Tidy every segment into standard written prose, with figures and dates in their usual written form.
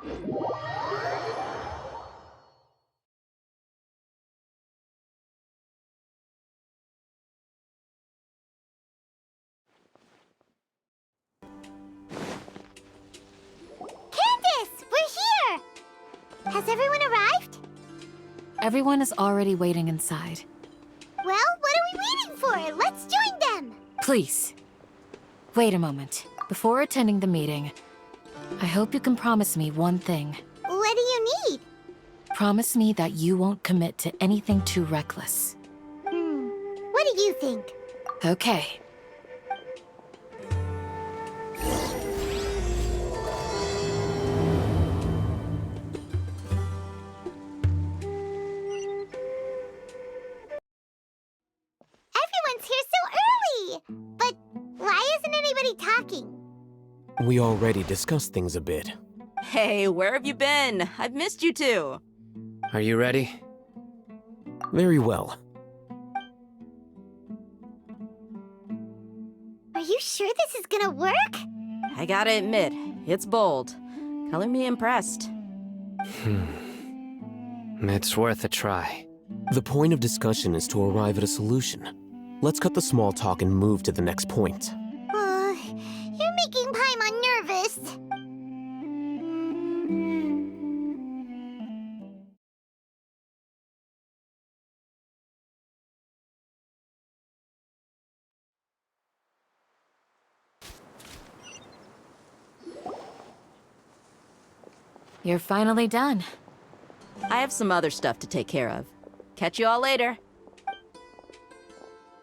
Candace, we're here! Has everyone arrived? Everyone is already waiting inside. Well, what are we waiting for? Let's join them! Please, wait a moment. Before attending the meeting, I hope you can promise me one thing. What do you need? Promise me that you won't commit to anything too reckless. What do you think? Okay. Everyone's here so early! But why isn't anybody talking? We already discussed things a bit. Hey, where have you been? I've missed you too. Are you ready? Very well. Are you sure this is gonna work? I gotta admit, it's bold. Color me impressed. It's worth a try. The point of discussion is to arrive at a solution. Let's cut the small talk and move to the next point. You're making Paimon nervous. You're finally done. I have some other stuff to take care of. Catch you all later.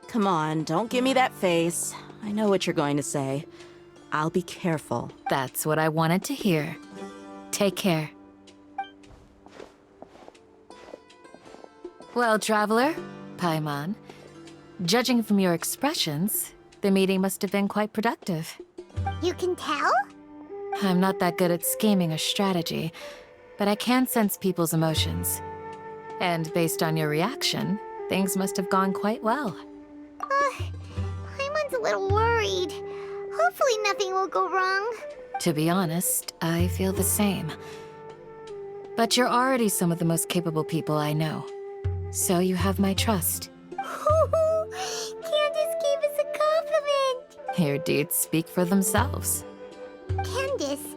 Come on, don't give me that face. I know what you're going to say. I'll be careful. That's what I wanted to hear. Take care. Well, Traveler, Paimon, judging from your expressions, the meeting must have been quite productive. You can tell? I'm not that good at scheming or strategy, but I can sense people's emotions. And based on your reaction, things must have gone quite well. Paimon's a little worried. Hopefully nothing will go wrong. To be honest, I feel the same. But you're already some of the most capable people I know. So you have my trust. Candace gave us a compliment! Your deeds speak for themselves. Candace,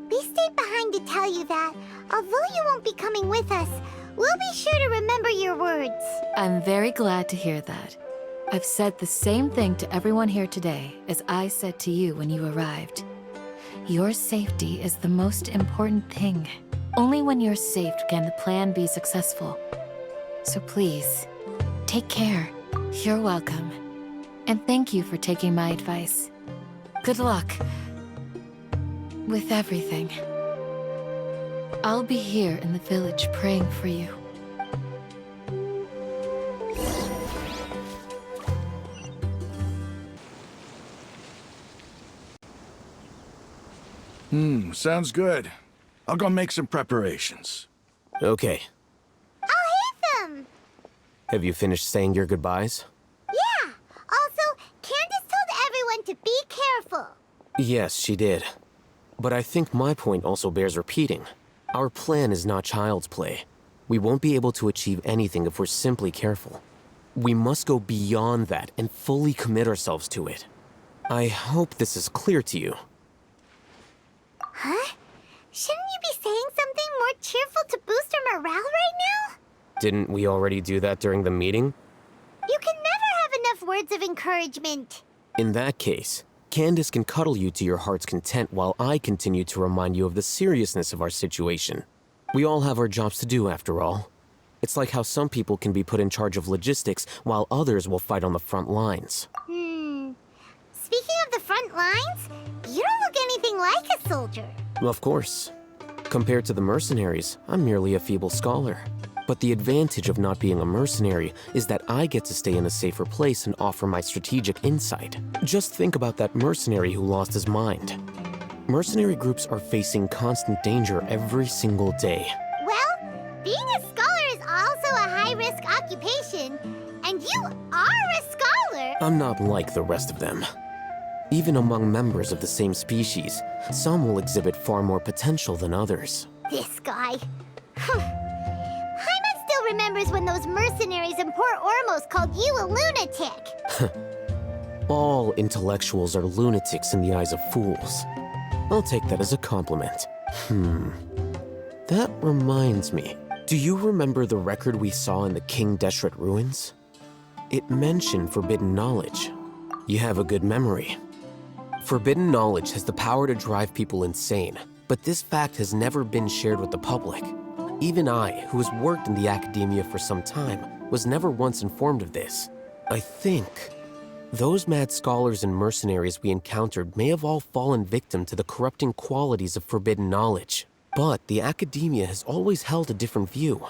we stayed behind to tell you that, although you won't be coming with us, we'll be sure to remember your words. I'm very glad to hear that. I've said the same thing to everyone here today as I said to you when you arrived. Your safety is the most important thing. Only when you're safe can the plan be successful. So please, take care. You're welcome. And thank you for taking my advice. Good luck with everything. I'll be here in the village praying for you. Sounds good. I'll go make some preparations. Okay. I'll hit them! Have you finished saying your goodbyes? Yeah! Also, Candace told everyone to be careful. Yes, she did. But I think my point also bears repeating. Our plan is not child's play. We won't be able to achieve anything if we're simply careful. We must go beyond that and fully commit ourselves to it. I hope this is clear to you. Huh? Shouldn't you be saying something more cheerful to boost our morale right now? Didn't we already do that during the meeting? You can never have enough words of encouragement. In that case, Candace can cuddle you to your heart's content while I continue to remind you of the seriousness of our situation. We all have our jobs to do, after all. It's like how some people can be put in charge of logistics while others will fight on the front lines. Speaking of the front lines, you don't look anything like a soldier. Of course. Compared to the mercenaries, I'm merely a feeble scholar. But the advantage of not being a mercenary is that I get to stay in a safer place and offer my strategic insight. Just think about that mercenary who lost his mind. Mercenary groups are facing constant danger every single day. Well, being a scholar is also a high-risk occupation, and you are a scholar. I'm not like the rest of them. Even among members of the same species, some will exhibit far more potential than others. This guy. Paimon still remembers when those mercenaries in Port Ormos called you a lunatic. All intellectuals are lunatics in the eyes of fools. I'll take that as a compliment. That reminds me. Do you remember the record we saw in the King Deshret ruins? It mentioned forbidden knowledge. You have a good memory. Forbidden knowledge has the power to drive people insane, but this fact has never been shared with the public. Even I, who has worked in the academia for some time, was never once informed of this. I think those mad scholars and mercenaries we encountered may have all fallen victim to the corrupting qualities of forbidden knowledge. But the academia has always held a different view.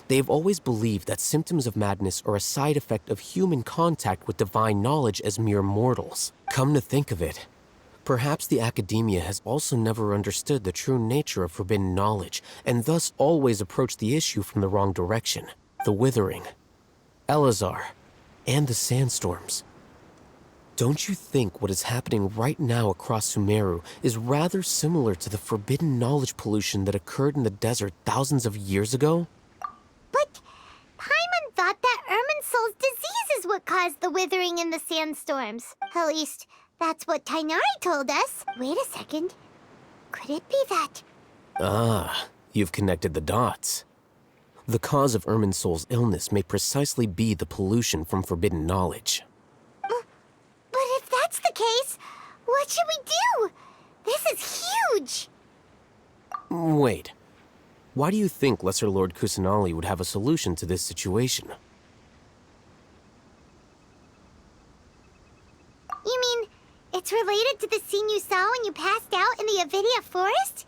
They have always believed that symptoms of madness are a side effect of human contact with divine knowledge as mere mortals. Come to think of it, perhaps the academia has also never understood the true nature of forbidden knowledge, and thus always approached the issue from the wrong direction. The Withering, Elazar, and the sandstorms. Don't you think what is happening right now across Sumeru is rather similar to the forbidden knowledge pollution that occurred in the desert thousands of years ago? But Paimon thought that Irminsul's disease is what caused the withering and the sandstorms. At least, that's what Tainari told us. Wait a second. Could it be that... Ah, you've connected the dots. The cause of Irminsul's illness may precisely be the pollution from forbidden knowledge. But if that's the case, what should we do? This is huge! Wait. Why do you think Lesser Lord Kusanali would have a solution to this situation? You mean, it's related to the scene you saw when you passed out in the Avidia forest?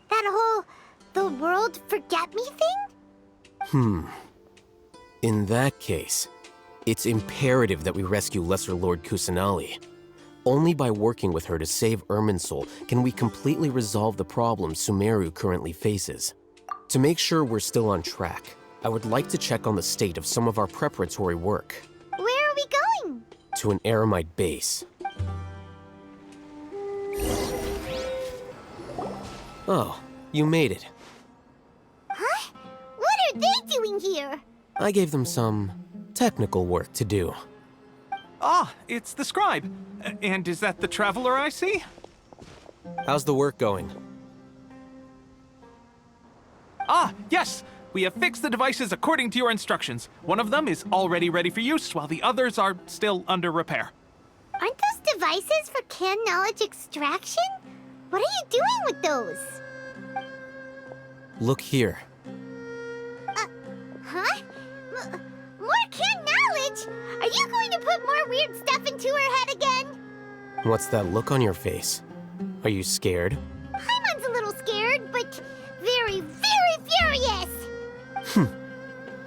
That whole, the world forget me thing? In that case, it's imperative that we rescue Lesser Lord Kusanali. Only by working with her to save Irminsul can we completely resolve the problems Sumeru currently faces. To make sure we're still on track, I would like to check on the state of some of our preparatory work. Where are we going? To an Eremite base. Oh, you made it. Huh? What are they doing here? I gave them some technical work to do. Ah, it's the scribe. And is that the traveler I see? How's the work going? Ah, yes! We have fixed the devices according to your instructions. One of them is already ready for use, while the others are still under repair. Aren't those devices for can knowledge extraction? What are you doing with those? Look here. Huh? More can knowledge? Are you going to put more weird stuff into her head again? What's that look on your face? Are you scared? Paimon's a little scared, but very, very furious!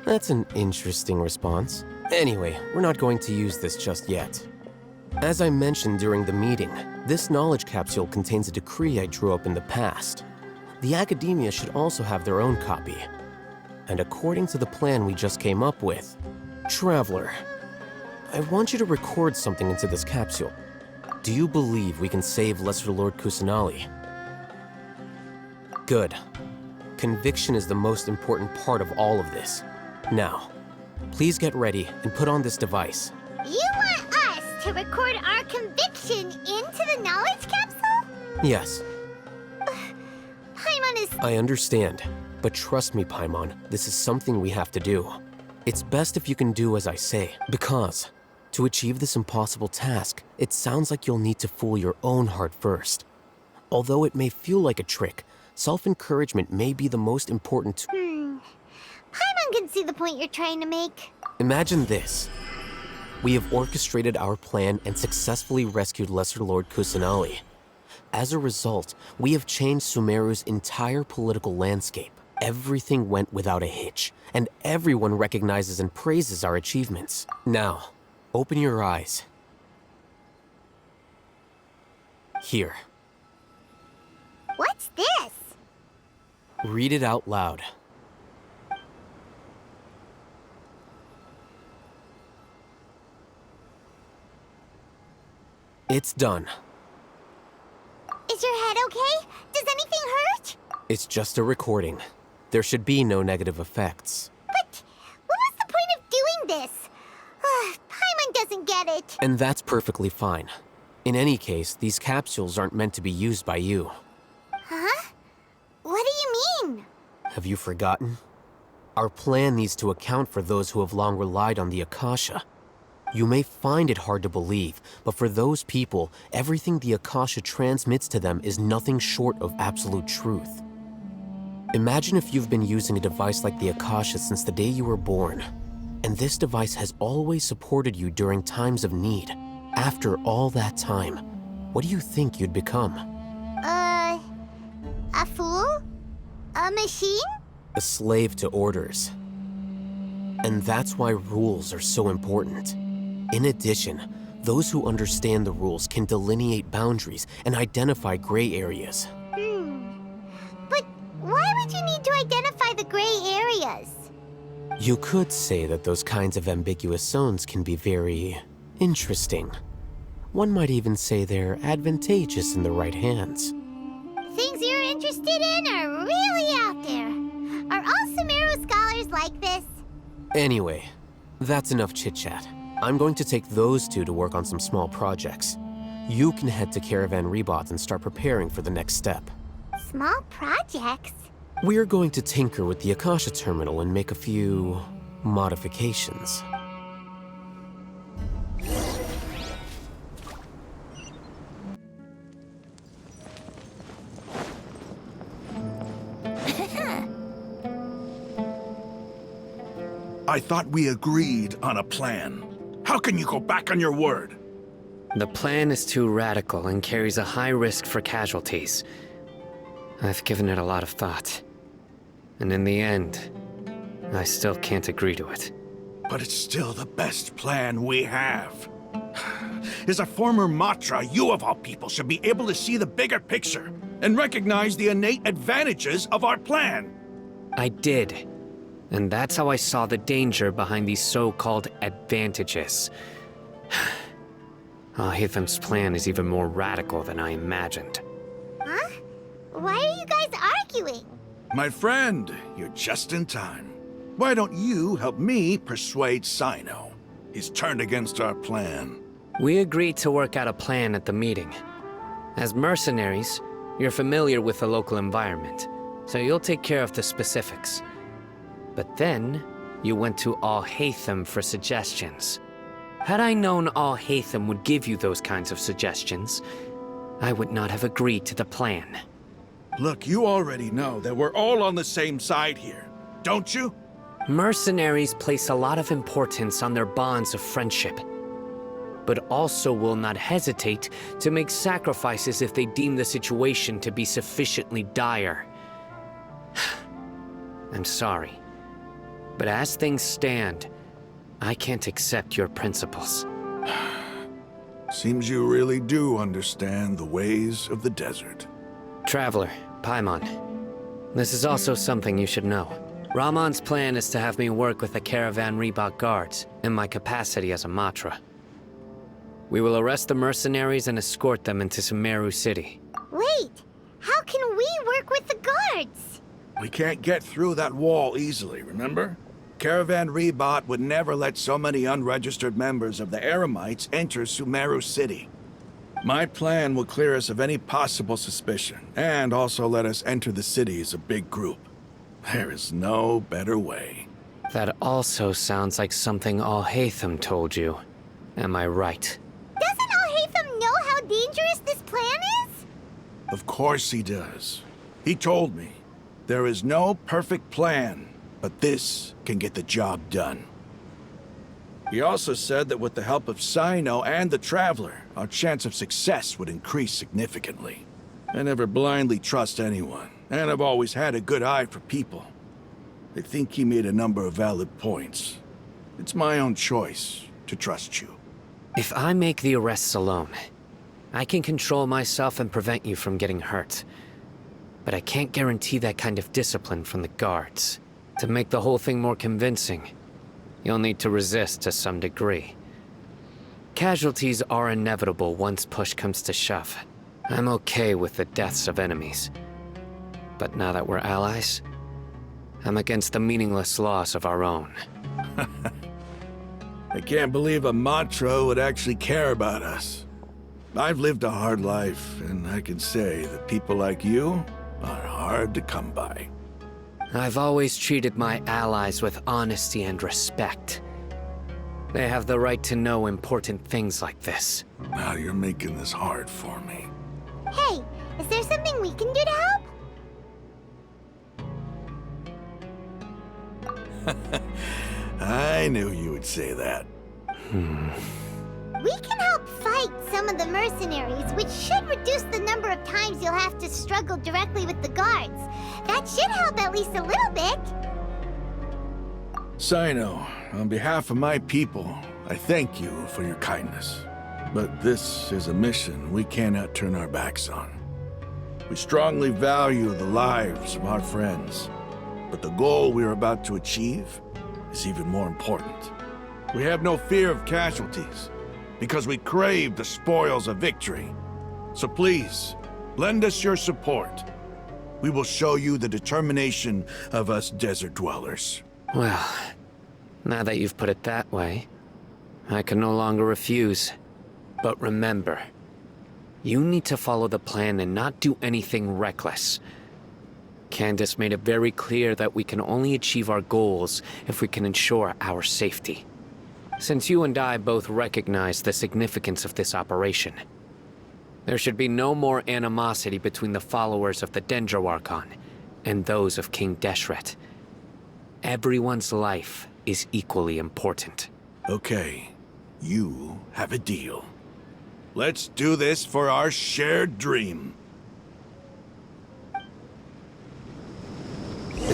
That's an interesting response. Anyway, we're not going to use this just yet. As I mentioned during the meeting, this knowledge capsule contains a decree I drew up in the past. The academia should also have their own copy. And according to the plan we just came up with, Traveler, I want you to record something into this capsule. Do you believe we can save Lesser Lord Kusanali? Good. Conviction is the most important part of all of this. Now, please get ready and put on this device. You want us to record our conviction into the knowledge capsule? Yes, Paimon is... I understand. But trust me, Paimon, this is something we have to do. It's best if you can do as I say, because to achieve this impossible task, it sounds like you'll need to fool your own heart first. Although it may feel like a trick, self-encouragement may be the most important Paimon can see the point you're trying to make. Imagine this. We have orchestrated our plan and successfully rescued Lesser Lord Kusanali. As a result, we have changed Sumeru's entire political landscape. Everything went without a hitch, and everyone recognizes and praises our achievements. Now, open your eyes. Here. What's this? Read it out loud. It's done. Is your head okay? Does anything hurt? It's just a recording. There should be no negative effects. But what was the point of doing this? Paimon doesn't get it. And that's perfectly fine. In any case, these capsules aren't meant to be used by you. Huh? What do you mean? Have you forgotten? Our plan needs to account for those who have long relied on the Akasha. You may find it hard to believe, but for those people, everything the Akasha transmits to them is nothing short of absolute truth. Imagine if you've been using a device like the Akasha since the day you were born, and this device has always supported you during times of need. After all that time, what do you think you'd become? A fool? A machine? A slave to orders. And that's why rules are so important. In addition, those who understand the rules can delineate boundaries and identify gray areas. But why would you need to identify the gray areas? You could say that those kinds of ambiguous zones can be very interesting. One might even say they're advantageous in the right hands. Things you're interested in are really out there. Are all Sumeru scholars like this? Anyway, that's enough chit-chat. I'm going to take those two to work on some small projects. You can head to Caravan Rebot and start preparing for the next step. Small projects? We're going to tinker with the Akasha terminal and make a few modifications. I thought we agreed on a plan. How can you go back on your word? The plan is too radical and carries a high risk for casualties. I've given it a lot of thought. And in the end, I still can't agree to it. But it's still the best plan we have. As a former Matra, you of all people should be able to see the bigger picture and recognize the innate advantages of our plan. I did. And that's how I saw the danger behind these so-called advantages. Hitham's plan is even more radical than I imagined. Huh? Why are you guys arguing? My friend, you're just in time. Why don't you help me persuade Sino? He's turned against our plan. We agreed to work out a plan at the meeting. As mercenaries, you're familiar with the local environment, so you'll take care of the specifics. But then, you went to Al-Haytham for suggestions. Had I known Al-Haytham would give you those kinds of suggestions, I would not have agreed to the plan. Look, you already know that we're all on the same side here, don't you? Mercenaries place a lot of importance on their bonds of friendship, but also will not hesitate to make sacrifices if they deem the situation to be sufficiently dire. I'm sorry, but as things stand, I can't accept your principles. Seems you really do understand the ways of the desert. Traveler, Paimon, this is also something you should know. Ramon's plan is to have me work with the Caravan Rebot guards in my capacity as a Matra. We will arrest the mercenaries and escort them into Sumeru City. Wait, how can we work with the guards? We can't get through that wall easily, remember? Caravan Rebot would never let so many unregistered members of the Eremites enter Sumeru City. My plan will clear us of any possible suspicion, and also let us enter the city as a big group. There is no better way. That also sounds like something Al-Haytham told you. Am I right? Doesn't Al-Haytham know how dangerous this plan is? Of course he does. He told me, there is no perfect plan, but this can get the job done. He also said that with the help of Sino and the Traveler, our chance of success would increase significantly. I never blindly trust anyone, and I've always had a good eye for people. I think he made a number of valid points. It's my own choice to trust you. If I make the arrests alone, I can control myself and prevent you from getting hurt. But I can't guarantee that kind of discipline from the guards. To make the whole thing more convincing, you'll need to resist to some degree. Casualties are inevitable once push comes to shove. I'm okay with the deaths of enemies. But now that we're allies, I'm against the meaningless loss of our own. I can't believe a Matra would actually care about us. I've lived a hard life, and I can say that people like you are hard to come by. I've always treated my allies with honesty and respect. They have the right to know important things like this. Now you're making this hard for me. Hey, is there something we can do to help? I knew you would say that. We can help fight some of the mercenaries, which should reduce the number of times you'll have to struggle directly with the guards. That should help at least a little bit. Sino, on behalf of my people, I thank you for your kindness. But this is a mission we cannot turn our backs on. We strongly value the lives of our friends, but the goal we are about to achieve is even more important. We have no fear of casualties, because we crave the spoils of victory. So please, lend us your support. We will show you the determination of us desert dwellers. Well, now that you've put it that way, I can no longer refuse. But remember, you need to follow the plan and not do anything reckless. Candace made it very clear that we can only achieve our goals if we can ensure our safety. Since you and I both recognize the significance of this operation, there should be no more animosity between the followers of the Dendro Archon and those of King Deshret. Everyone's life is equally important. Okay, you have a deal. Let's do this for our shared dream. The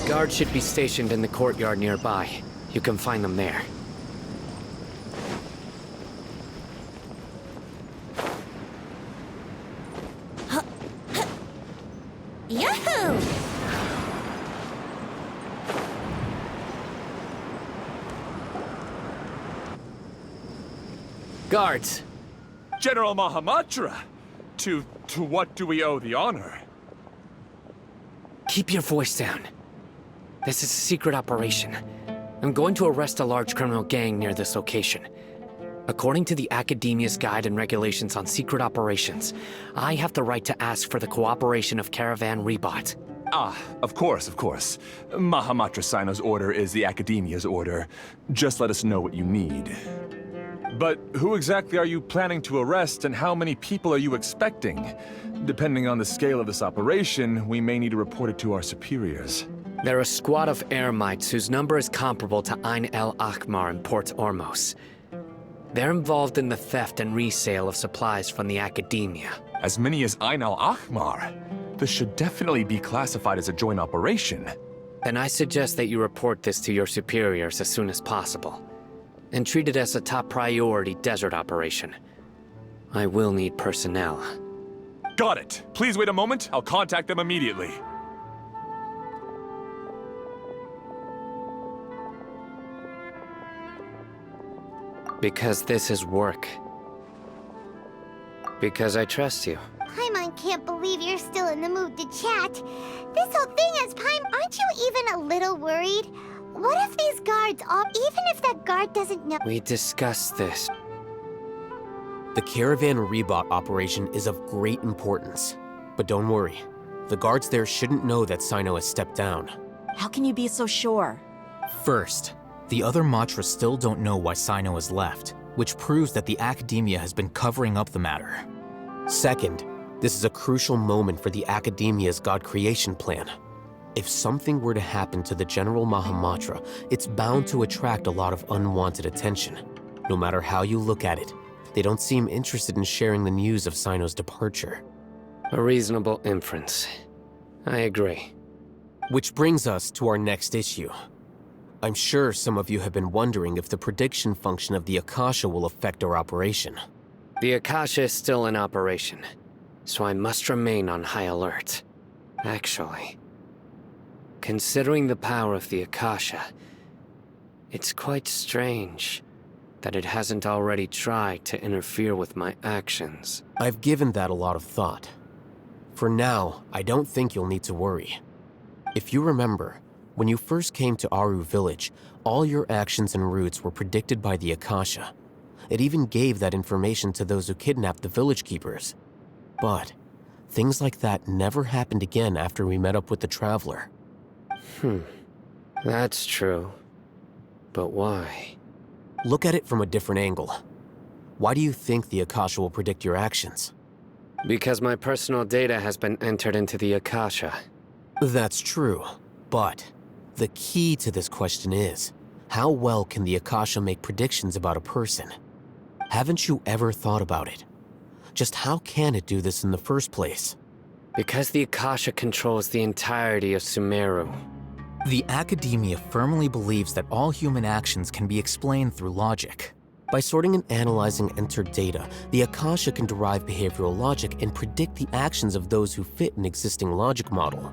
guards should be stationed in the courtyard nearby. You can find them there. Yahoo! Guards! General Mahamatra! To what do we owe the honor? Keep your voice down. This is a secret operation. I'm going to arrest a large criminal gang near this location. According to the Academia's Guide and Regulations on Secret Operations, I have the right to ask for the cooperation of Caravan Rebot. Ah, of course, of course. Mahamatra Sino's order is the Academia's order. Just let us know what you need. But who exactly are you planning to arrest, and how many people are you expecting? Depending on the scale of this operation, we may need to report it to our superiors. They're a squad of Eremites whose number is comparable to Ain el Akhmar in Port Ormos. They're involved in the theft and resale of supplies from the Academia. As many as Ain al-Akhmar? This should definitely be classified as a joint operation. Then I suggest that you report this to your superiors as soon as possible, and treat it as a top priority desert operation. I will need personnel. Got it. Please wait a moment. I'll contact them immediately. Because this is work. Because I trust you. Paimon can't believe you're still in the mood to chat. This whole thing is, aren't you even a little worried? What if these guards all, even if that guard doesn't know? We discussed this. The Caravan Rebot operation is of great importance. But don't worry, the guards there shouldn't know that Sino has stepped down. How can you be so sure? First, the other Matra still don't know why Sino has left, which proves that the Academia has been covering up the matter. Second, this is a crucial moment for the Academia's God creation plan. If something were to happen to the General Mahamatra, it's bound to attract a lot of unwanted attention. No matter how you look at it, they don't seem interested in sharing the news of Sino's departure. A reasonable inference. I agree. Which brings us to our next issue. I'm sure some of you have been wondering if the prediction function of the Akasha will affect our operation. The Akasha is still in operation, so I must remain on high alert. Actually, considering the power of the Akasha, it's quite strange that it hasn't already tried to interfere with my actions. I've given that a lot of thought. For now, I don't think you'll need to worry. If you remember, when you first came to Aru Village, all your actions and routes were predicted by the Akasha. It even gave that information to those who kidnapped the village keepers. But things like that never happened again after we met up with the Traveler. That's true. But why? Look at it from a different angle. Why do you think the Akasha will predict your actions? Because my personal data has been entered into the Akasha. That's true, but the key to this question is, how well can the Akasha make predictions about a person? Haven't you ever thought about it? Just how can it do this in the first place? Because the Akasha controls the entirety of Sumeru. The Academia firmly believes that all human actions can be explained through logic. By sorting and analyzing entered data, the Akasha can derive behavioral logic and predict the actions of those who fit an existing logic model.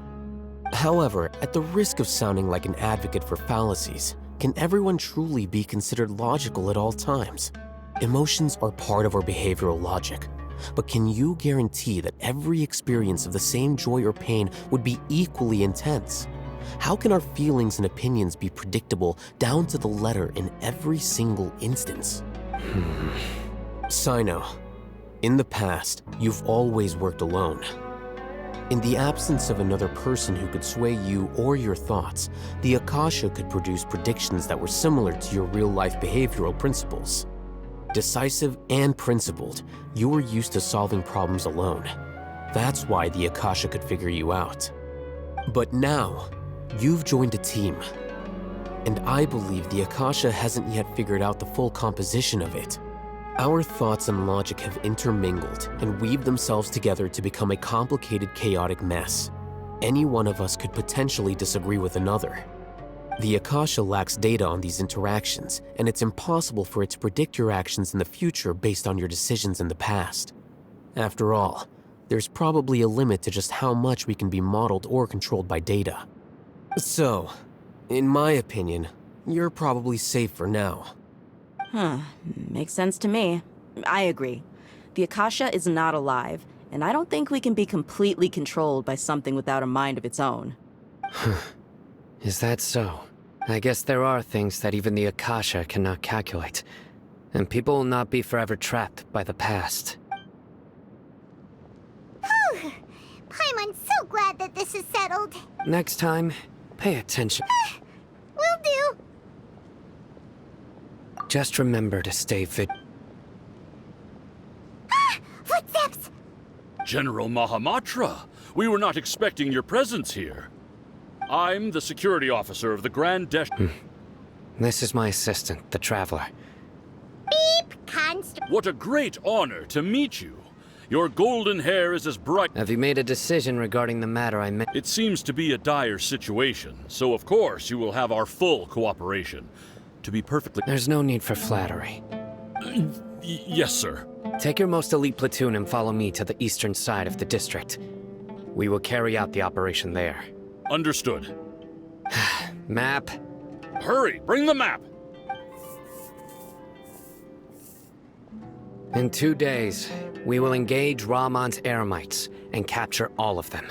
However, at the risk of sounding like an advocate for fallacies, can everyone truly be considered logical at all times? Emotions are part of our behavioral logic, but can you guarantee that every experience of the same joy or pain would be equally intense? How can our feelings and opinions be predictable down to the letter in every single instance? Sino, in the past, you've always worked alone. In the absence of another person who could sway you or your thoughts, the Akasha could produce predictions that were similar to your real-life behavioral principles. Decisive and principled, you were used to solving problems alone. That's why the Akasha could figure you out. But now, you've joined a team. And I believe the Akasha hasn't yet figured out the full composition of it. Our thoughts and logic have intermingled and weaved themselves together to become a complicated, chaotic mess. Any one of us could potentially disagree with another. The Akasha lacks data on these interactions, and it's impossible for it to predict your actions in the future based on your decisions in the past. After all, there's probably a limit to just how much we can be modeled or controlled by data. So, in my opinion, you're probably safe for now. Makes sense to me. I agree. The Akasha is not alive, and I don't think we can be completely controlled by something without a mind of its own. Is that so? I guess there are things that even the Akasha cannot calculate, and people will not be forever trapped by the past. Paimon's so glad that this is settled. Next time, pay attention. Will do. Just remember to stay Footsteps! General Mahamatra, we were not expecting your presence here. I'm the security officer of the Grand This is my assistant, the Traveler. Beep! Constable. What a great honor to meet you. Your golden hair is as bright. Have you made a decision regarding the matter I met? It seems to be a dire situation, so of course you will have our full cooperation. To be perfectly... There's no need for flattery. Yes, sir. Take your most elite platoon and follow me to the eastern side of the district. We will carry out the operation there. Understood. Map. Hurry, bring the map! In 2 days, we will engage Rahman's Eremites and capture all of them.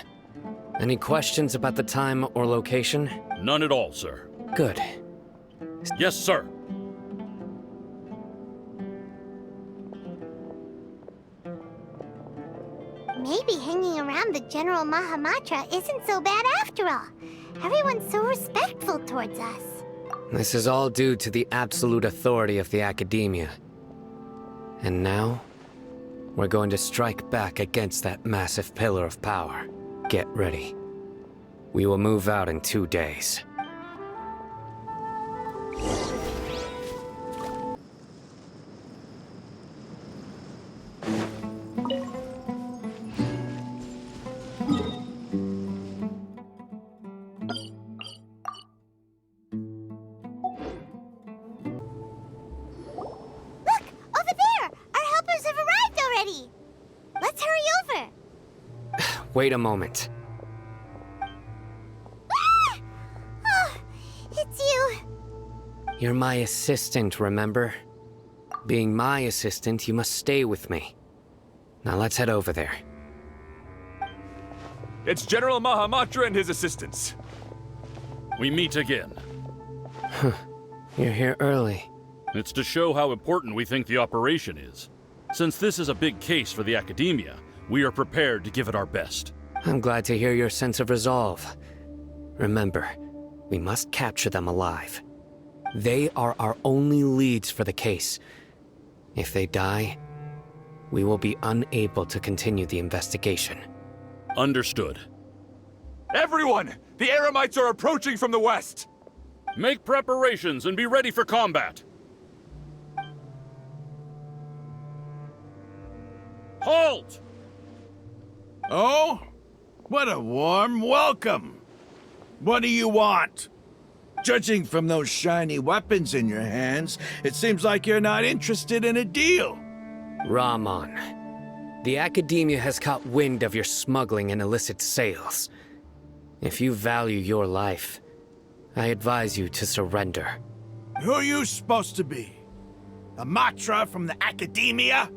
Any questions about the time or location? None at all, sir. Good. Yes, sir. Maybe hanging around the General Mahamatra isn't so bad after all. Everyone's so respectful towards us. This is all due to the absolute authority of the Academia. And now, we're going to strike back against that massive pillar of power. Get ready. We will move out in 2 days. Wait a moment. Ah! Oh, it's you. You're my assistant, remember? Being my assistant, you must stay with me. Now let's head over there. It's General Mahamatra and his assistants. We meet again. You're here early. It's to show how important we think the operation is. Since this is a big case for the Academia, we are prepared to give it our best. I'm glad to hear your sense of resolve. Remember, we must capture them alive. They are our only leads for the case. If they die, we will be unable to continue the investigation. Understood. Everyone! The Eremites are approaching from the west! Make preparations and be ready for combat. Halt! Oh? What a warm welcome! What do you want? Judging from those shiny weapons in your hands, it seems like you're not interested in a deal. Rahman, the Academia has caught wind of your smuggling and illicit sales. If you value your life, I advise you to surrender. Who are you supposed to be? A Matra from the Academia?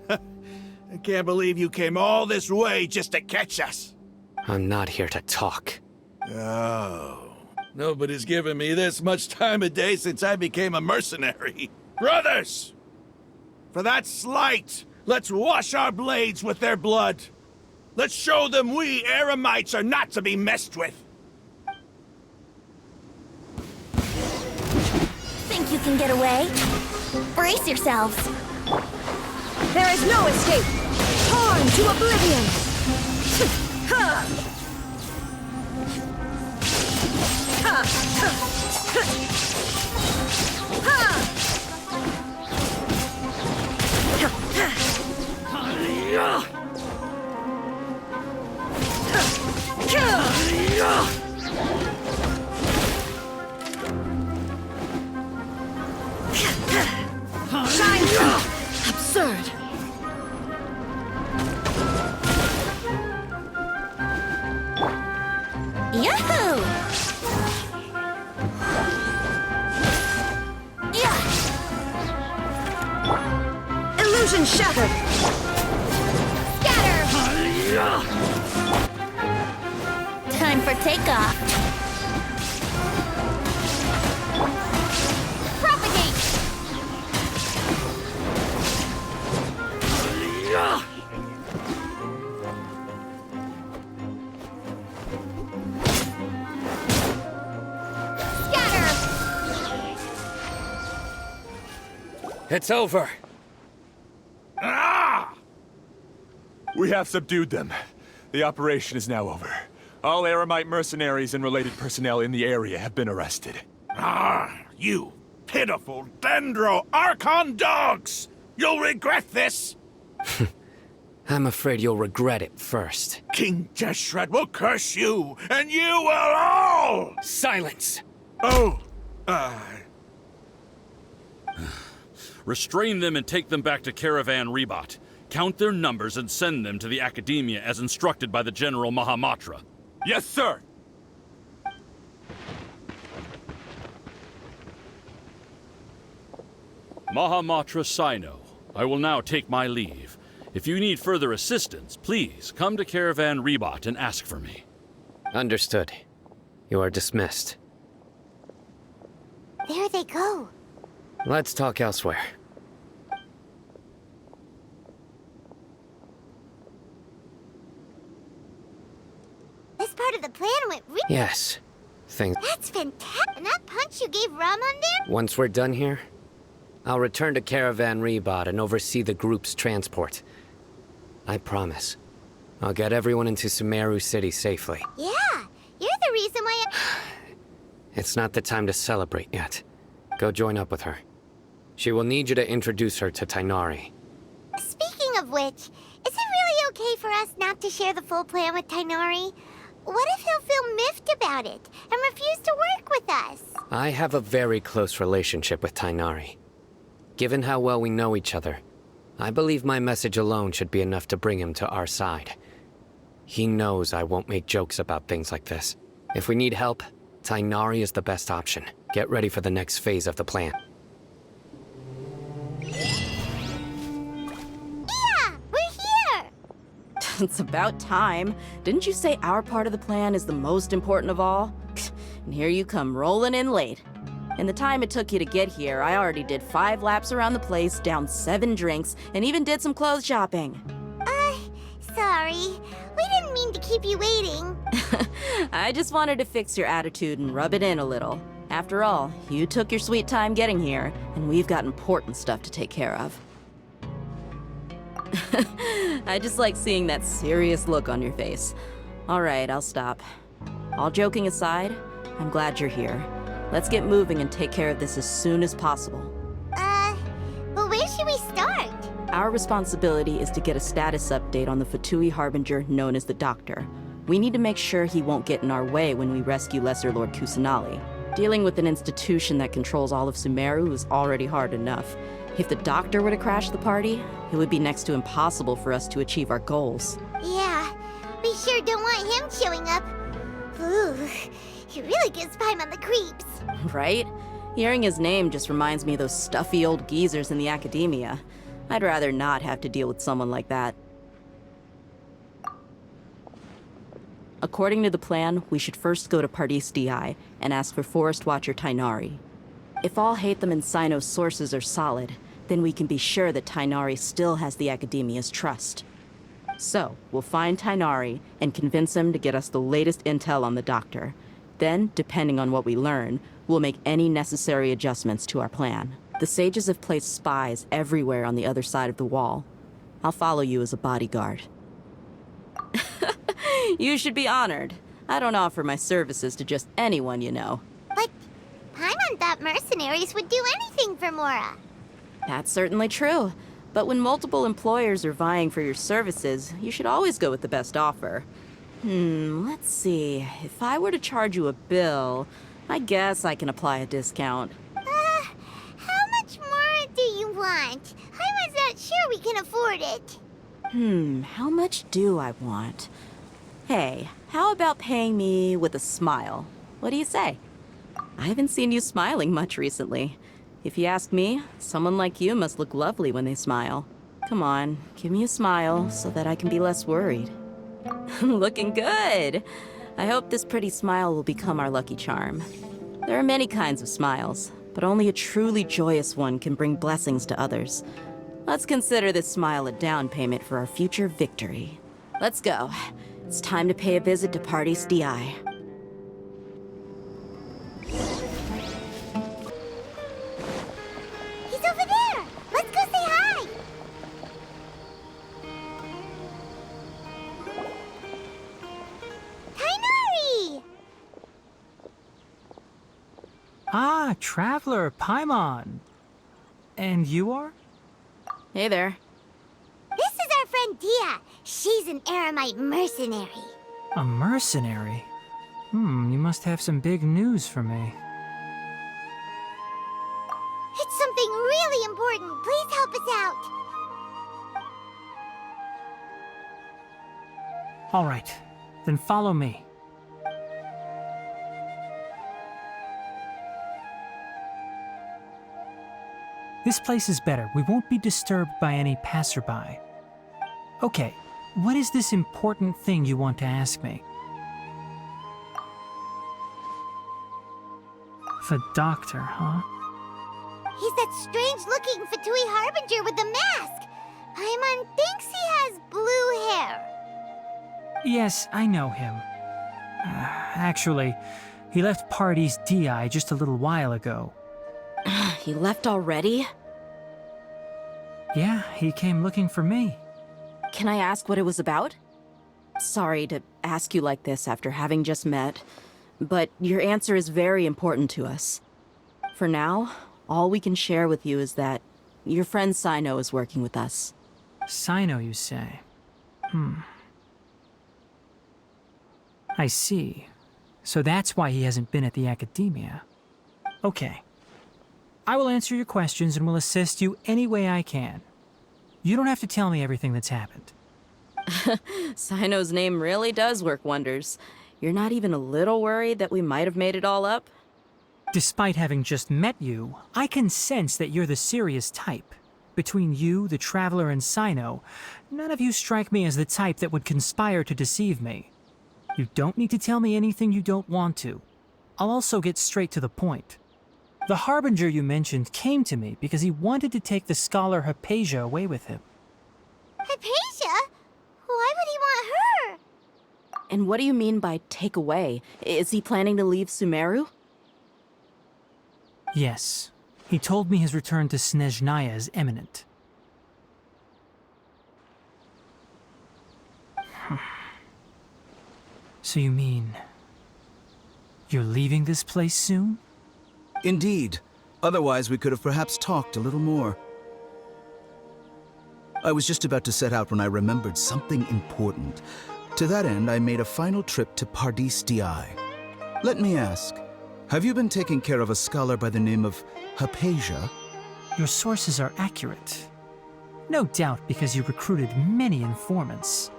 I can't believe you came all this way just to catch us. I'm not here to talk. Oh. Nobody's given me this much time of day since I became a mercenary. Brothers! For that slight, let's wash our blades with their blood. Let's show them we Eremites are not to be messed with. Think you can get away? Brace yourselves. There is no escape! Torn to oblivion! Ha! Ha! Ha! Shine through! Absurd! Yahoo! Yeah! Illusion shattered! Scatter! Time for takeoff. Propagate! It's over. Ah! We have subdued them. The operation is now over. All Eremite mercenaries and related personnel in the area have been arrested. Ah, you pitiful Dendro Archon dogs! You'll regret this! I'm afraid you'll regret it first. King Jeshred will curse you, and you will all! Silence! Oh, Restrain them and take them back to Caravan Rebot. Count their numbers and send them to the Academia as instructed by the General Mahamatra. Yes, sir! Mahamatra Sino, I will now take my leave. If you need further assistance, please come to Caravan Rebot and ask for me. Understood. You are dismissed. There they go. Let's talk elsewhere. This part of the plan went Yes. Things. That's fantastic. And that punch you gave Raman there? Once we're done here, I'll return to Caravan Rebot and oversee the group's transport. I promise. I'll get everyone into Sumeru City safely. Yeah, you're the reason why It's not the time to celebrate yet. Go join up with her. She will need you to introduce her to Tainari. Speaking of which, is it really okay for us not to share the full plan with Tainari? What if he'll feel miffed about it and refuse to work with us? I have a very close relationship with Tainari. Given how well we know each other, I believe my message alone should be enough to bring him to our side. He knows I won't make jokes about things like this. If we need help, Tainari is the best option. Get ready for the next phase of the plan. Yeah, we're here! It's about time. Didn't you say our part of the plan is the most important of all? and here you come rolling in late. In the time it took you to get here, I already did 5 laps around the place, downed 7 drinks, and even did some clothes shopping. Sorry. We didn't mean to keep you waiting. I just wanted to fix your attitude and rub it in a little. After all, you took your sweet time getting here, and we've got important stuff to take care of. I just like seeing that serious look on your face. All right, I'll stop. All joking aside, I'm glad you're here. Let's get moving and take care of this as soon as possible. But where should we start? Our responsibility is to get a status update on the Fatui Harbinger known as the Doctor. We need to make sure he won't get in our way when we rescue Lesser Lord Kusanali. Dealing with an institution that controls all of Sumeru is already hard enough. If the Doctor were to crash the party, it would be next to impossible for us to achieve our goals. Yeah, we sure don't want him showing up. Ooh, he really gives Paimon the creeps. Right? Hearing his name just reminds me of those stuffy old geezers in the academia. I'd rather not have to deal with someone like that. According to the plan, we should first go to Pardis DI and ask for Forest Watcher Tainari. If all Hatham and Sino's sources are solid, then we can be sure that Tainari still has the Academia's trust. So, we'll find Tainari and convince him to get us the latest intel on the Doctor. Then, depending on what we learn, we'll make any necessary adjustments to our plan. The sages have placed spies everywhere on the other side of the wall. I'll follow you as a bodyguard. You should be honored. I don't offer my services to just anyone you know. But Paimon thought mercenaries would do anything for Mora. That's certainly true. But when multiple employers are vying for your services, you should always go with the best offer. Let's see. If I were to charge you a bill, I guess I can apply a discount. How much more do you want? I was not sure we can afford it. How much do I want? Hey, how about paying me with a smile? What do you say? I haven't seen you smiling much recently. If you ask me, someone like you must look lovely when they smile. Come on, give me a smile so that I can be less worried. Looking good! I hope this pretty smile will become our lucky charm. There are many kinds of smiles, but only a truly joyous one can bring blessings to others. Let's consider this smile a down payment for our future victory. Let's go. It's time to pay a visit to Pardis DI. He's over there! Let's go say hi! Tainari! Ah, Traveler, Paimon. And you are? Hey there. This is our friend Dia. She's an Aramite mercenary. A mercenary? You must have some big news for me. It's something really important. Please help us out. All right, then follow me. This place is better. We won't be disturbed by any passerby. Okay, what is this important thing you want to ask me? The Doctor, huh? He's that strange-looking Fatui Harbinger with the mask. Paimon thinks he has blue hair. Yes, I know him. Actually, he left Pardis DI just a little while ago. He left already? Yeah, he came looking for me. Can I ask what it was about? Sorry to ask you like this after having just met, but your answer is very important to us. For now, all we can share with you is that your friend Sino is working with us. Sino, you say? I see. So that's why he hasn't been at the Academia. Okay. I will answer your questions and will assist you any way I can. You don't have to tell me everything that's happened. Sino's name really does work wonders. You're not even a little worried that we might have made it all up? Despite having just met you, I can sense that you're the serious type. Between you, the Traveler, and Sino, none of you strike me as the type that would conspire to deceive me. You don't need to tell me anything you don't want to. I'll also get straight to the point. The Harbinger you mentioned came to me because he wanted to take the scholar Hypatia away with him. Hypatia? Why would he want her? And what do you mean by take away? Is he planning to leave Sumeru? Yes. He told me his return to Snezhnaya is imminent. So you mean... you're leaving this place soon? Indeed. Otherwise, we could have perhaps talked a little more. I was just about to set out when I remembered something important. To that end, I made a final trip to Pardis Di. Let me ask, have you been taking care of a scholar by the name of Hypatia? Your sources are accurate. No doubt because you recruited many informants.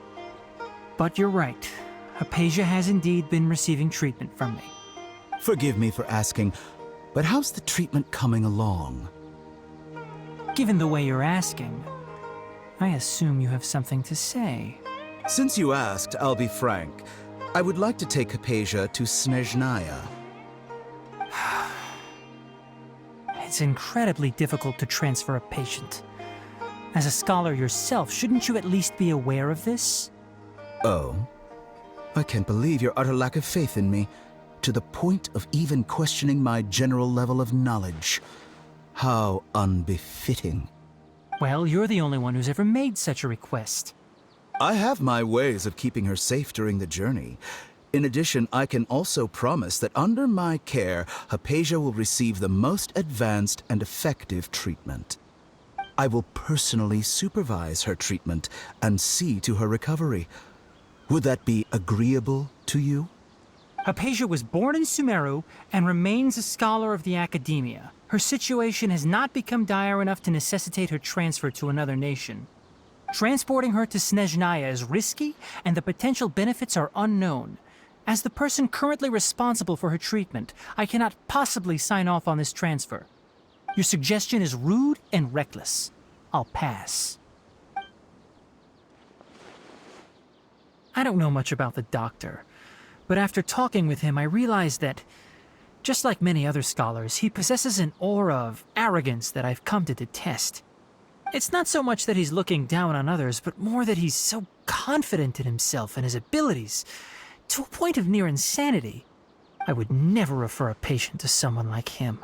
But you're right. Hypatia has indeed been receiving treatment from me. Forgive me for asking, but how's the treatment coming along? Given the way you're asking, I assume you have something to say. Since you asked, I'll be frank. I would like to take Hypatia to Snezhnaya. It's incredibly difficult to transfer a patient. As a scholar yourself, shouldn't you at least be aware of this? Oh? I can't believe your utter lack of faith in me, to the point of even questioning my general level of knowledge. How unbefitting. Well, you're the only one who's ever made such a request. I have my ways of keeping her safe during the journey. In addition, I can also promise that under my care, Hypatia will receive the most advanced and effective treatment. I will personally supervise her treatment and see to her recovery. Would that be agreeable to you? Hypatia was born in Sumeru and remains a scholar of the Academia. Her situation has not become dire enough to necessitate her transfer to another nation. Transporting her to Snezhnaya is risky, and the potential benefits are unknown. As the person currently responsible for her treatment, I cannot possibly sign off on this transfer. Your suggestion is rude and reckless. I'll pass. I don't know much about the doctor, but after talking with him, I realized that, just like many other scholars, he possesses an aura of arrogance that I've come to detest. It's not so much that he's looking down on others, but more that he's so confident in himself and his abilities, to a point of near insanity. I would never refer a patient to someone like him.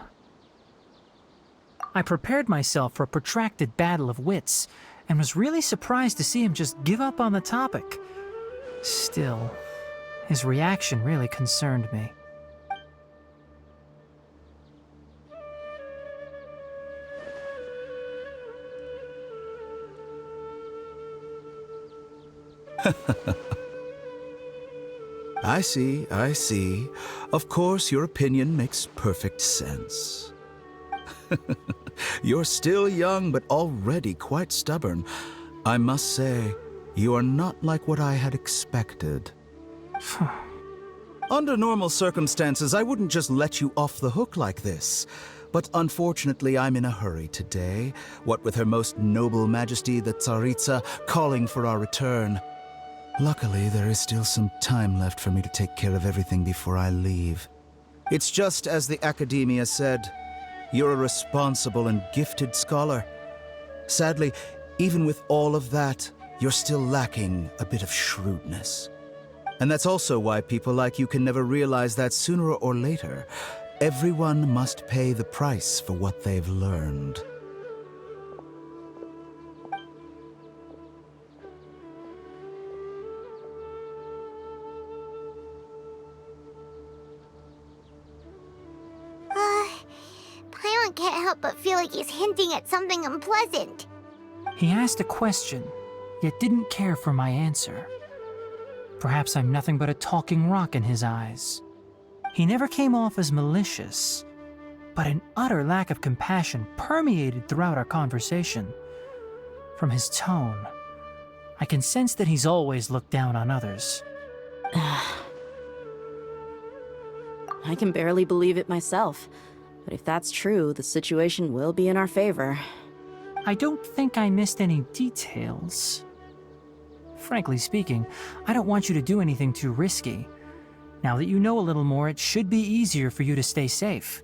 I prepared myself for a protracted battle of wits, and was really surprised to see him just give up on the topic. Still, his reaction really concerned me. I see, I see. Of course, your opinion makes perfect sense. You're still young, but already quite stubborn. I must say, you are not like what I had expected. Under normal circumstances, I wouldn't just let you off the hook like this. But unfortunately, I'm in a hurry today, what with Her Most Noble Majesty the Tsaritsa calling for our return. Luckily, there is still some time left for me to take care of everything before I leave. It's just as the Academia said, you're a responsible and gifted scholar. Sadly, even with all of that, you're still lacking a bit of shrewdness. And that's also why people like you can never realize that sooner or later, everyone must pay the price for what they've learned. Paimon can't help but feel like he's hinting at something unpleasant. He asked a question, yet didn't care for my answer. Perhaps I'm nothing but a talking rock in his eyes. He never came off as malicious, but an utter lack of compassion permeated throughout our conversation. From his tone, I can sense that he's always looked down on others. I can barely believe it myself. But if that's true, the situation will be in our favor. I don't think I missed any details. Frankly speaking, I don't want you to do anything too risky. Now that you know a little more, it should be easier for you to stay safe.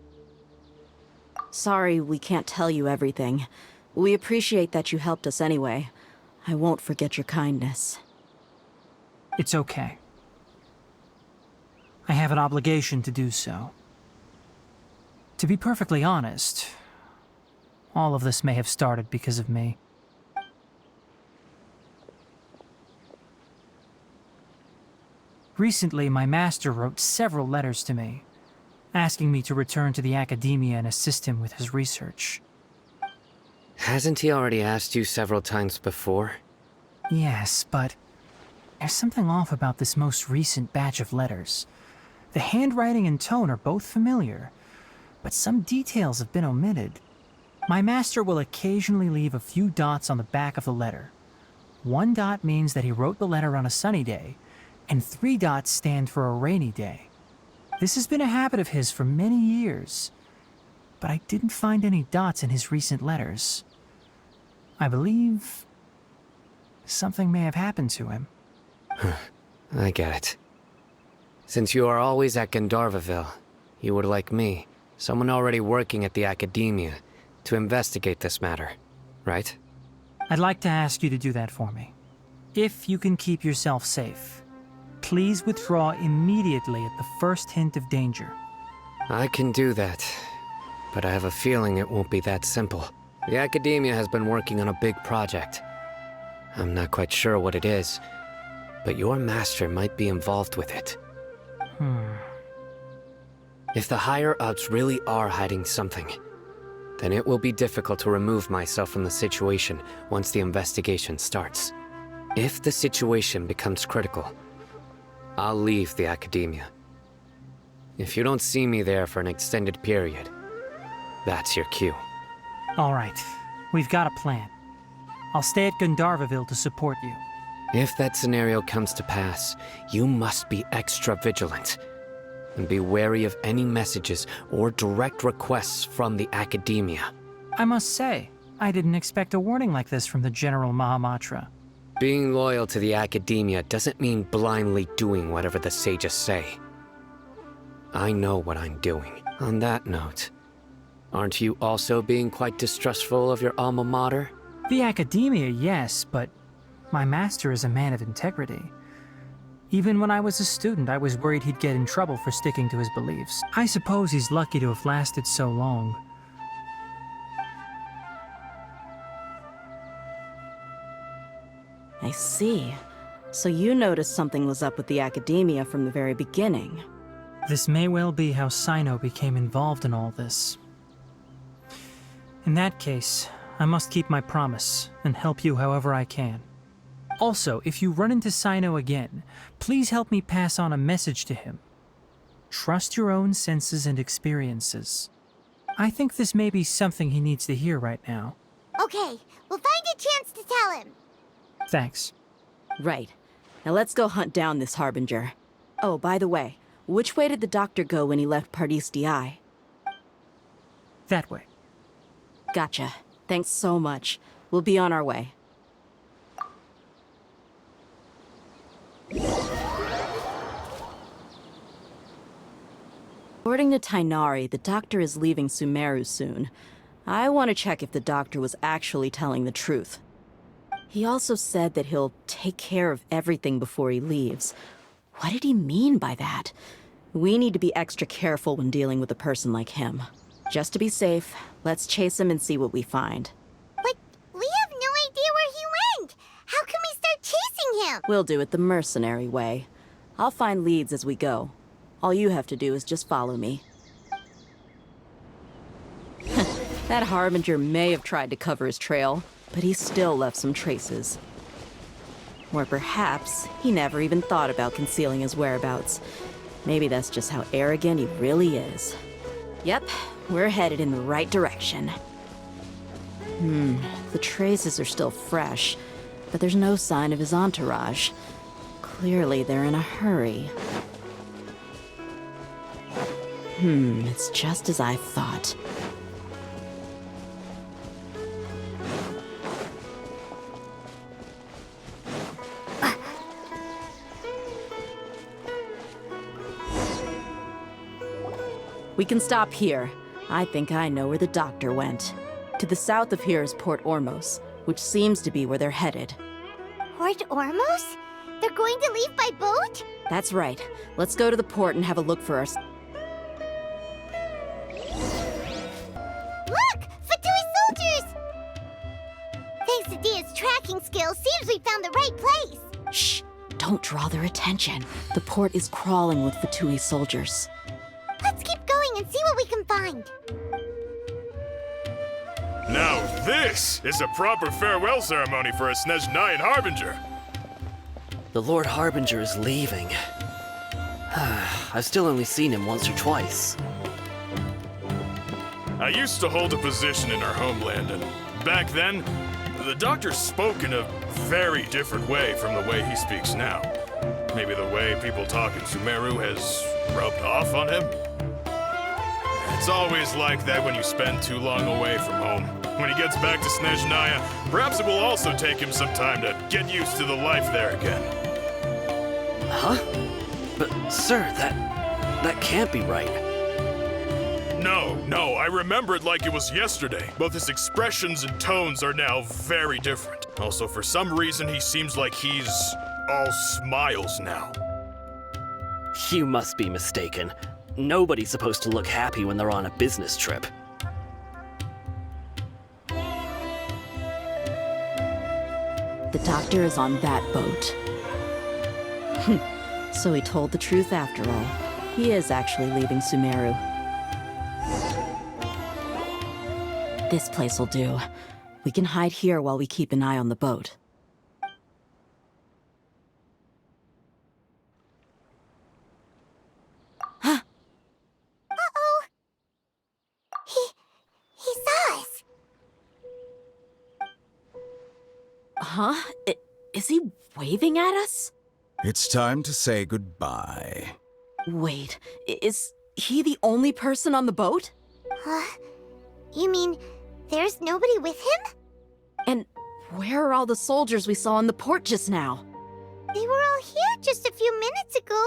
Sorry we can't tell you everything. We appreciate that you helped us anyway. I won't forget your kindness. It's okay. I have an obligation to do so. To be perfectly honest, all of this may have started because of me. Recently, my master wrote several letters to me, asking me to return to the academia and assist him with his research. Hasn't he already asked you several times before? Yes, but there's something off about this most recent batch of letters. The handwriting and tone are both familiar, but some details have been omitted. My master will occasionally leave a few dots on the back of the letter. 1 dot means that he wrote the letter on a sunny day, and 3 dots stand for a rainy day. This has been a habit of his for many years, but I didn't find any dots in his recent letters. I believe something may have happened to him. I get it. Since you are always at Gandharvaville, you would like me, someone already working at the academia, to investigate this matter, right? I'd like to ask you to do that for me. If you can keep yourself safe, please withdraw immediately at the first hint of danger. I can do that, but I have a feeling it won't be that simple. The academia has been working on a big project. I'm not quite sure what it is, but your master might be involved with it. If the higher-ups really are hiding something, then it will be difficult to remove myself from the situation once the investigation starts. If the situation becomes critical, I'll leave the academia. If you don't see me there for an extended period, that's your cue. All right, we've got a plan. I'll stay at Gandharvaville to support you. If that scenario comes to pass, you must be extra vigilant. And be wary of any messages or direct requests from the academia. I must say, I didn't expect a warning like this from the General Mahamatra. Being loyal to the academia doesn't mean blindly doing whatever the sages say. I know what I'm doing. On that note, aren't you also being quite distrustful of your alma mater? The academia, yes, but my master is a man of integrity. Even when I was a student, I was worried he'd get in trouble for sticking to his beliefs. I suppose he's lucky to have lasted so long. I see. So you noticed something was up with the academia from the very beginning. This may well be how Sino became involved in all this. In that case, I must keep my promise and help you however I can. Also, if you run into Sino again, please help me pass on a message to him. Trust your own senses and experiences. I think this may be something he needs to hear right now. Okay, we'll find a chance to tell him. Thanks. Right. Now let's go hunt down this Harbinger. Oh, by the way, which way did the doctor go when he left Pardis DI? That way. Gotcha. Thanks so much. We'll be on our way. According to Tainari, the doctor is leaving Sumeru soon. I want to check if the doctor was actually telling the truth. He also said that he'll take care of everything before he leaves. What did he mean by that? We need to be extra careful when dealing with a person like him. Just to be safe, let's chase him and see what we find. But we have no idea where he went. How can we start chasing him? We'll do it the mercenary way. I'll find leads as we go. All you have to do is just follow me. That Harbinger may have tried to cover his trail, but he still left some traces. Or perhaps he never even thought about concealing his whereabouts. Maybe that's just how arrogant he really is. Yep, we're headed in the right direction. The traces are still fresh, but there's no sign of his entourage. Clearly they're in a hurry. It's just as I thought. We can stop here. I think I know where the doctor went. To the south of here is Port Ormos, which seems to be where they're headed. Port Ormos? They're going to leave by boat? That's right. Let's go to the port and have a look for us. Look! Fatui soldiers! Thanks to Dia's tracking skills, seems we found the right place. Shh! Don't draw their attention. The port is crawling with Fatui soldiers. Let's keep going and see what we can find. Now this is a proper farewell ceremony for a Snezhnayan Harbinger. The Lord Harbinger is leaving. I've still only seen him once or twice. I used to hold a position in our homeland, and back then, the doctor spoke in a very different way from the way he speaks now. Maybe the way people talk in Sumeru has rubbed off on him? It's always like that when you spend too long away from home. When he gets back to Snezhnaya, perhaps it will also take him some time to get used to the life there again. Huh? But, sir, that can't be right. No, I remember it like it was yesterday. Both his expressions and tones are now very different. Also, for some reason, he seems like he's all smiles now. You must be mistaken. Nobody's supposed to look happy when they're on a business trip. The doctor is on that boat. So he told the truth after all. He is actually leaving Sumeru. This place will do. We can hide here while we keep an eye on the boat. Uh-oh. He saw us. Huh? Is he waving at us? It's time to say goodbye. Wait, is he the only person on the boat? You mean there's nobody with him? And where are all the soldiers we saw in the port just now? They were all here just a few minutes ago,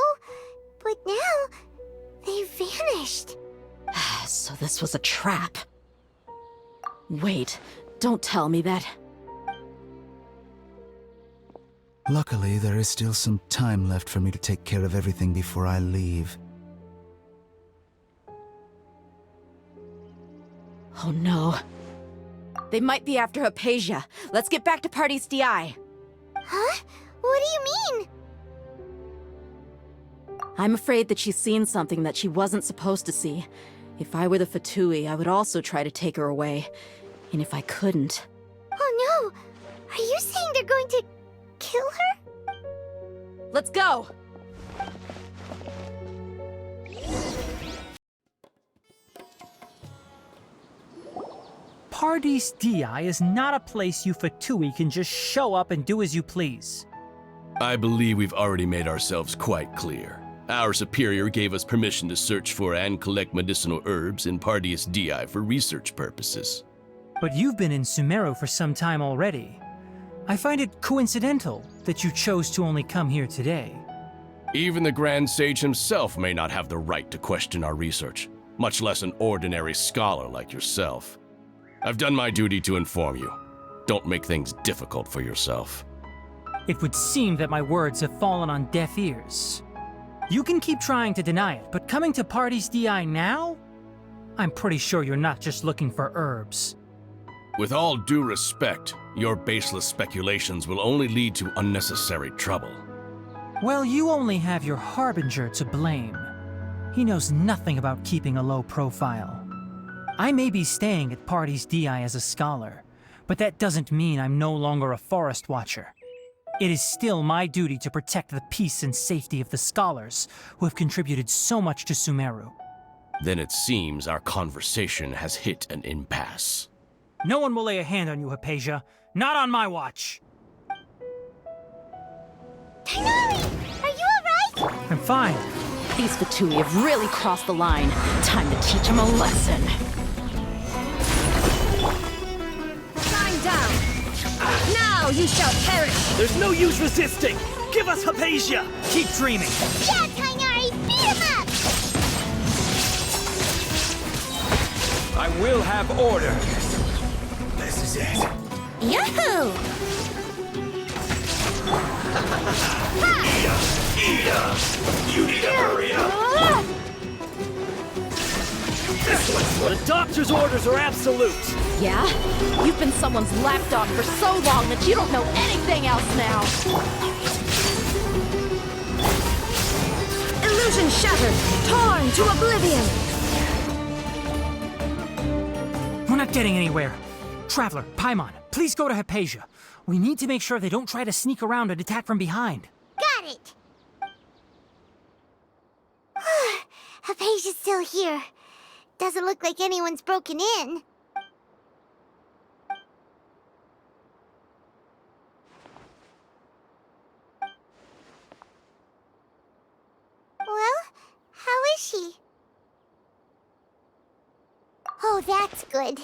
but now they vanished. So this was a trap. Wait, don't tell me that. Luckily, there is still some time left for me to take care of everything before I leave. Oh no. They might be after Hypatia. Let's get back to Party's DI. Huh? What do you mean? I'm afraid that she's seen something that she wasn't supposed to see. If I were the Fatui, I would also try to take her away. And if I couldn't... Oh no! Are you saying they're going to kill her? Let's go! Pardis Di is not a place you Fatui can just show up and do as you please. I believe we've already made ourselves quite clear. Our superior gave us permission to search for and collect medicinal herbs in Pardis Di for research purposes. But you've been in Sumeru for some time already. I find it coincidental that you chose to only come here today. Even the Grand Sage himself may not have the right to question our research, much less an ordinary scholar like yourself. I've done my duty to inform you. Don't make things difficult for yourself. It would seem that my words have fallen on deaf ears. You can keep trying to deny it, but coming to Pardis Di now? I'm pretty sure you're not just looking for herbs. With all due respect, your baseless speculations will only lead to unnecessary trouble. Well, you only have your Harbinger to blame. He knows nothing about keeping a low profile. I may be staying at Pardis Di as a scholar, but that doesn't mean I'm no longer a forest watcher. It is still my duty to protect the peace and safety of the scholars who have contributed so much to Sumeru. Then it seems our conversation has hit an impasse. No one will lay a hand on you, Hypatia. Not on my watch. Tighnari! Are you alright? I'm fine. These Fatui have really crossed the line. Time to teach them a lesson. Shine down! Now you shall perish! There's no use resisting! Give us Hypatia! Keep dreaming! Yeah, Tighnari! Beat him up! I will have order. This is it. Yahoo! You need to hurry up. The doctor's orders are absolute. Yeah? You've been someone's lapdog for so long that you don't know anything else now. Illusion shattered, torn to oblivion. We're not getting anywhere. Traveler, Paimon, please go to Hypatia. We need to make sure they don't try to sneak around and attack from behind. Got it! Hypatia's still here. Doesn't look like anyone's broken in. Well, how is she? Oh, that's good.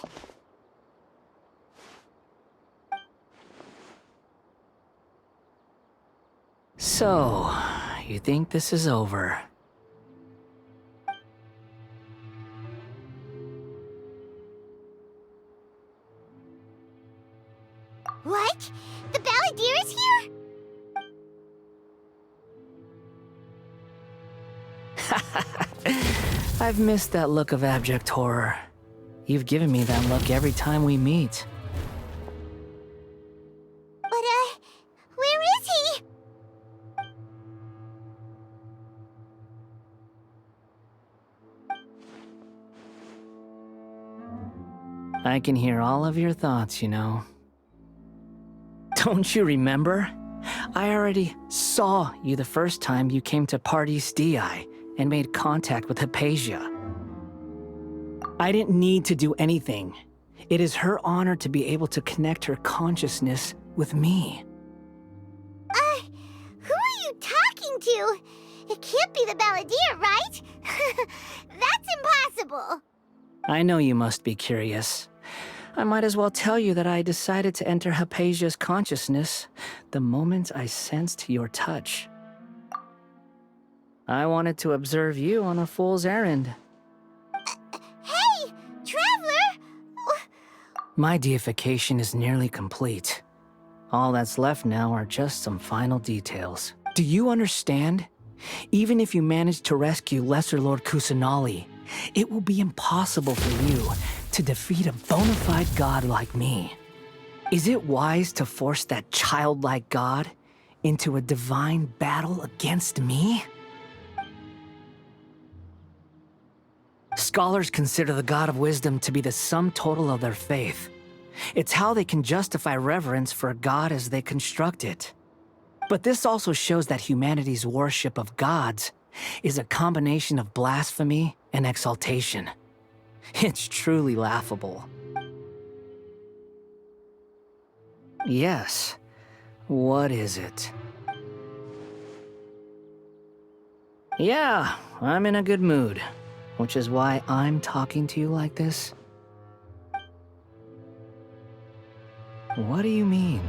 So, you think this is over? What? The Balladeer is here? I've missed that look of abject horror. You've given me that look every time we meet. But, where is he? I can hear all of your thoughts, you know. Don't you remember? I already saw you the first time you came to Party Di and made contact with Hypatia. I didn't need to do anything. It is her honor to be able to connect her consciousness with me. Who are you talking to? It can't be the Balladeer, right? That's impossible. I know you must be curious. I might as well tell you that I decided to enter Hypatia's consciousness the moment I sensed your touch. I wanted to observe you on a fool's errand. Hey, Traveler! My deification is nearly complete. All that's left now are just some final details. Do you understand? Even if you manage to rescue Lesser Lord Kusanali, it will be impossible for you to defeat a bona fide god like me. Is it wise to force that childlike god into a divine battle against me? Scholars consider the God of Wisdom to be the sum total of their faith. It's how they can justify reverence for a god as they construct it. But this also shows that humanity's worship of gods is a combination of blasphemy and exaltation. It's truly laughable. Yes. What is it? Yeah, I'm in a good mood, which is why I'm talking to you like this. What do you mean?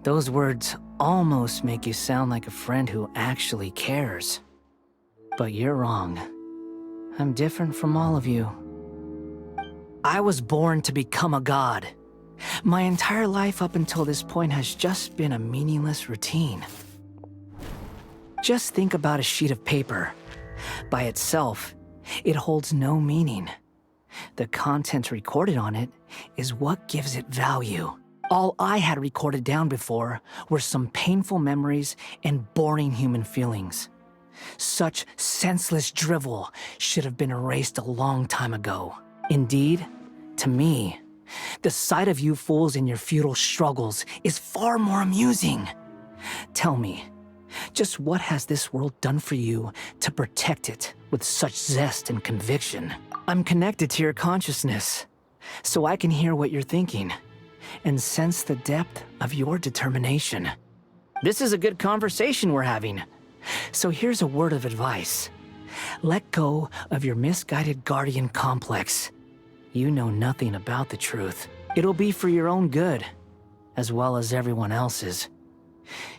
Those words almost make you sound like a friend who actually cares. But you're wrong. I'm different from all of you. I was born to become a god. My entire life up until this point has just been a meaningless routine. Just think about a sheet of paper. By itself, it holds no meaning. The content recorded on it is what gives it value. All I had recorded down before were some painful memories and boring human feelings. Such senseless drivel should have been erased a long time ago. Indeed, to me, the sight of you fools in your futile struggles is far more amusing. Tell me, just what has this world done for you to protect it with such zest and conviction? I'm connected to your consciousness, so I can hear what you're thinking and sense the depth of your determination. This is a good conversation we're having. So here's a word of advice. Let go of your misguided guardian complex. You know nothing about the truth. It'll be for your own good, as well as everyone else's.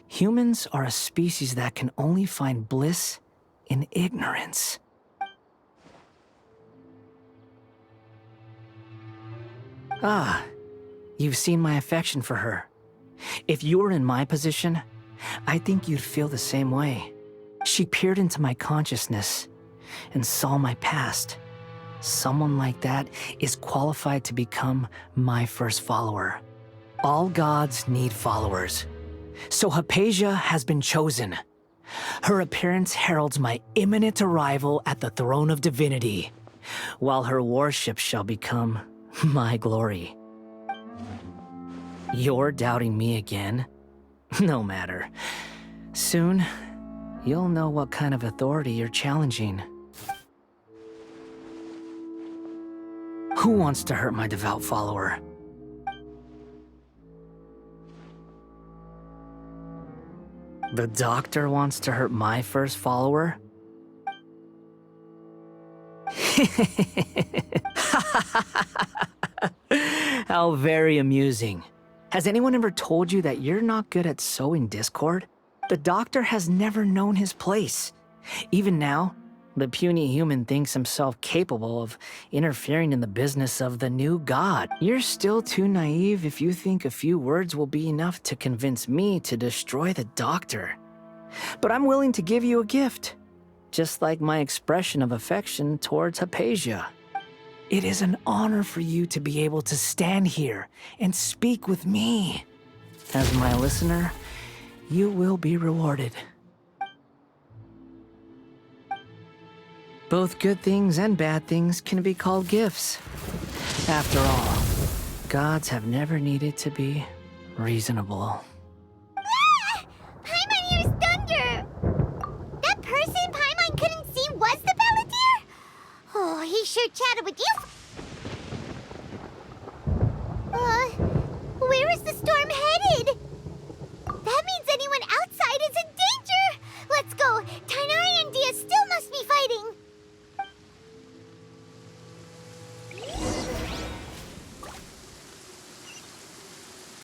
Humans are a species that can only find bliss in ignorance. Ah, you've seen my affection for her. If you were in my position, I think you'd feel the same way. She peered into my consciousness and saw my past. Someone like that is qualified to become my first follower. All gods need followers. So Hypatia has been chosen. Her appearance heralds my imminent arrival at the throne of divinity, while her worship shall become my glory. You're doubting me again? No matter. Soon, you'll know what kind of authority you're challenging. Who wants to hurt my devout follower? The doctor wants to hurt my first follower? How very amusing. Has anyone ever told you that you're not good at sowing discord? The doctor has never known his place. Even now, the puny human thinks himself capable of interfering in the business of the new god. You're still too naive if you think a few words will be enough to convince me to destroy the doctor. But I'm willing to give you a gift, just like my expression of affection towards Hypatia. It is an honor for you to be able to stand here and speak with me. As my listener, you will be rewarded. Both good things and bad things can be called gifts. After all, gods have never needed to be reasonable. Ah! Paimon hears thunder! That person Paimon couldn't see was the Palantir? Oh, he sure chatted with you.